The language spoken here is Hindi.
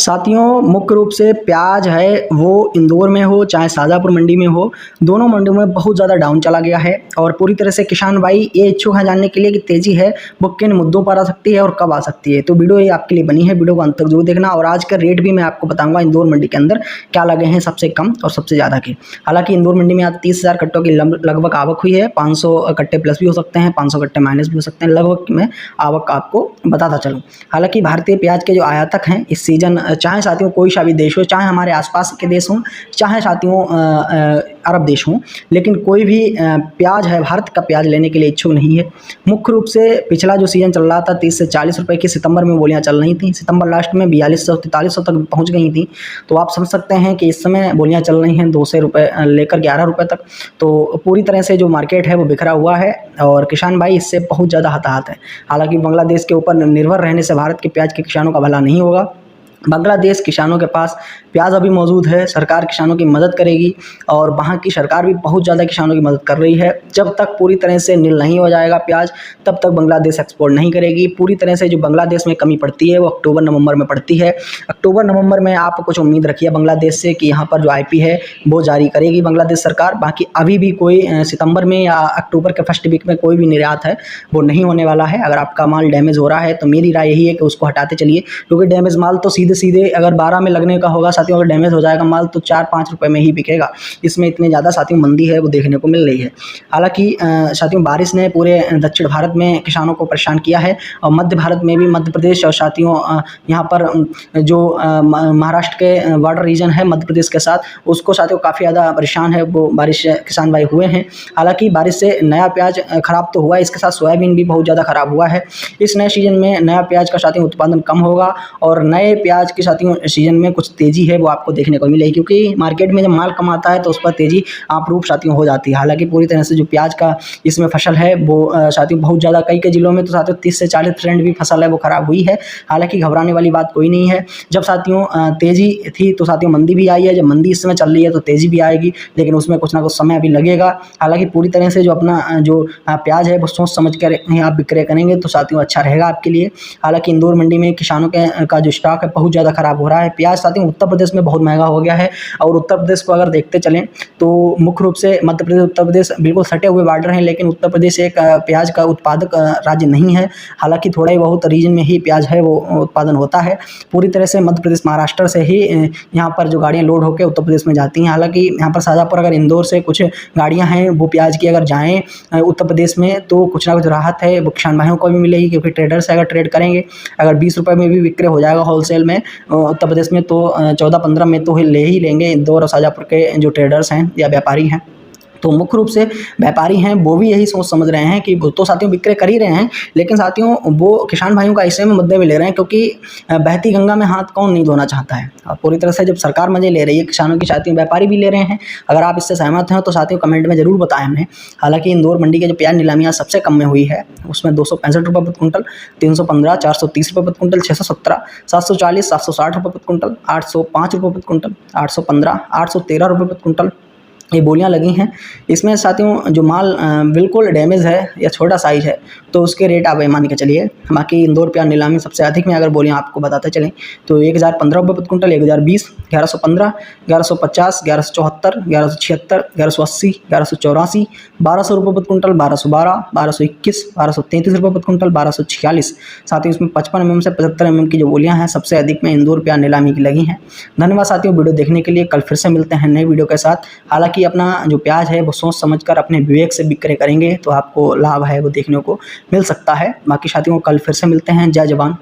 साथियों, मुख्य रूप से प्याज है वो इंदौर में हो चाहे शाहजहाँपुर मंडी में हो, दोनों मंडियों में बहुत ज़्यादा डाउन चला गया है। और पूरी तरह से किसान भाई ये इच्छुक हैं जानने के लिए कि तेज़ी है वो किन मुद्दों पर आ सकती है और कब आ सकती है। तो वीडियो ये आपके लिए बनी है, वीडियो को अंत तक जरूर देखना। और आज का रेट भी मैं आपको बताऊंगा इंदौर मंडी के अंदर क्या लगे हैं सबसे कम और सबसे ज़्यादा के। हालांकि इंदौर मंडी में आज 30,000 कट्टों की लगभग आवक हुई है। 500 कट्टे प्लस भी हो सकते हैं, 500 कट्टे माइनस भी हो सकते हैं। लगभग मैं आवक आपको बताता चलूँ। हालांकि भारतीय प्याज के जो आयातक हैं इस सीजन, चाहे साथियों कोई सा भी देश हो, चाहे हमारे आसपास के देश हों, चाहे साथियों अरब देश हों, लेकिन कोई भी प्याज है भारत का प्याज लेने के लिए इच्छुक नहीं है। मुख्य रूप से पिछला जो सीजन चल रहा था 30 से 40 रुपए की सितंबर में बोलियां चल रही थी। सितंबर लास्ट में 4200-4300 तक पहुंच गई थी। तो आप समझ सकते हैं कि इस समय बोलियां चल रही हैं 2 से रुपये लेकर 11 रुपये तक। तो पूरी तरह से जो मार्केट है वो बिखरा हुआ है और किसान भाई इससे बहुत ज़्यादा हताहत है। हालांकि बांग्लादेश के ऊपर निर्भर रहने से भारत के प्याज के किसानों का भला नहीं होगा। बांग्लादेश किसानों के पास प्याज अभी मौजूद है, सरकार किसानों की मदद करेगी और वहाँ की सरकार भी बहुत ज़्यादा किसानों की मदद कर रही है। जब तक पूरी तरह से नील नहीं हो जाएगा प्याज, तब तक बांग्लादेश एक्सपोर्ट नहीं करेगी। पूरी तरह से जो बांग्लादेश में कमी पड़ती है वो अक्टूबर नवंबर में पड़ती है। अक्टूबर नवंबर में आप कुछ उम्मीद रखिए बांग्लादेश से कि यहाँ पर जो IP है वो जारी करेगी बांग्लादेश सरकार। बाकी अभी भी कोई सितंबर में या अक्टूबर के फर्स्ट वीक में कोई भी निर्यात है वो नहीं होने वाला है। अगर आपका माल डैमेज हो रहा है तो मेरी राय यही है कि उसको हटाते चलिए, क्योंकि डैमेज माल तो सीधे अगर 12 में लगने का होगा साथियों, अगर डैमेज हो जाएगा माल तो 4-5 रुपए में ही बिकेगा। इसमें इतने ज़्यादा साथियों मंदी है वो देखने को मिल रही है। हालांकि साथियों बारिश ने पूरे दक्षिण भारत में किसानों को परेशान किया है और मध्य भारत में भी, मध्य प्रदेश और साथियों यहाँ पर जो महाराष्ट्र के बॉर्डर रीजन है मध्य प्रदेश के साथ, उसको साथियों काफ़ी ज़्यादा परेशान है वो बारिश से किसान भाई हुए हैं। हालांकि बारिश से नया प्याज खराब तो हुआ, इसके साथ सोयाबीन भी बहुत ज़्यादा खराब हुआ है। इस नए सीजन में नया प्याज का साथियों उत्पादन कम होगा और नए प्याज के साथियों सीजन में कुछ तेजी है वो आपको देखने को मिलेगी, क्योंकि मार्केट में जब माल कम आता है तो उस पर तेजी आपरूप साथियों हो जाती है। हालांकि पूरी तरह से जो प्याज का इसमें फसल है वो साथियों बहुत ज़्यादा कई जिलों में तो साथियों 30 से 40% भी फसल है वो खराब हुई है। हालांकि घबराने वाली बात कोई नहीं है। जब साथियों तेजी थी तो साथियों मंदी भी आई है, जब मंदी इस समय चल रही है तो तेजी भी आएगी, लेकिन उसमें कुछ ना कुछ समय अभी लगेगा। हालांकि पूरी तरह से जो अपना जो प्याज है वो सोच समझ कर आप विक्रय करेंगे तो साथियों अच्छा रहेगा आपके लिए। हालांकि इंदौर मंडी में किसानों का जो स्टॉक है बहुत ज़्यादा खराब हो रहा है। प्याज साथियों उत्तर प्रदेश में बहुत महंगा हो गया है और उत्तर प्रदेश को अगर देखते चलें तो मुख्य रूप से मध्य प्रदेश उत्तर प्रदेश बिल्कुल सटे हुए बॉर्डर हैं, लेकिन उत्तर प्रदेश एक प्याज का उत्पादक राज्य नहीं है। हालांकि थोड़ा ही बहुत रीजन में ही प्याज है वो उत्पादन होता है। पूरी तरह से मध्य प्रदेश महाराष्ट्र से ही यहाँ पर जो गाड़ियाँ लोड होकर उत्तर प्रदेश में जाती हैं। हालांकि यहाँ पर शाहजहाँपुर अगर इंदौर से कुछ गाड़ियाँ हैं वो प्याज की अगर जाएँ उत्तर प्रदेश में तो कुछ ना कुछ राहत है वो किसान भाइयों को भी मिलेगी, क्योंकि ट्रेडर से अगर ट्रेड करेंगे अगर 20 रुपये में भी विक्रय हो जाएगा होलसेल में उत्तर प्रदेश में, तो 14-15 में तो ले ही लेंगे इंदौर और शाहजहाँपुर के जो ट्रेडर्स हैं या व्यापारी हैं। तो मुख्य रूप से व्यापारी हैं वो भी यही सोच समझ रहे हैं कि वो तो साथियों विक्रय कर ही रहे हैं, लेकिन साथियों वो किसान भाइयों का ऐसे में मुद्दे में ले रहे हैं, क्योंकि बहती गंगा में हाथ कौन नहीं धोना चाहता है। और पूरी तरह से जब सरकार मजे ले रही है किसानों की, साथियों व्यापारी भी ले रहे हैं। अगर आप इससे सहमत हैं तो साथियों कमेंट में जरूर बताएं हमें। हालांकि इंदौर मंडी के जो प्याज नीलामियाँ सबसे कम में हुई है उसमें 265 रुपये प्रति कुंटल, 315, 430 रुपये प्रति कुंटल, 617, 740, 760 रुपये प्रति कुंटल, 805 रुपये प्रति कुंटल, 815, 813 रुपये प्रति कुंटल ये बोलियां लगी हैं। इसमें साथियों जो माल बिल्कुल डैमेज है या छोटा साइज है तो उसके रेट आप मान के चलिए। बाकी इंदौर प्याज नीलामी सबसे अधिक में अगर बोलियां आपको बताते चलें तो 1015 रुपये प्रति कुंटल, 1020, 1115, 1150, 1174, 1176, 1180, 1184, 1200 रुपये प्रति कुंटल, 1212, 1221, 1233 रुपये प्रति कुंटल, 1246। साथ ही इसमें 55 mm से 75 mm की जो बोलियां हैं सबसे अधिक में इंदौर प्याज नीलामी की लगी हैं। धन्यवाद साथियों वीडियो देखने के लिए। कल फिर से मिलते हैं नए वीडियो के साथ। हालांकि अपना जो प्याज है वो सोच समझकर अपने विवेक से विक्रय करेंगे तो आपको लाभ है वो देखने को मिल सकता है। बाकी साथियों कल फिर से मिलते हैं। जय जवान।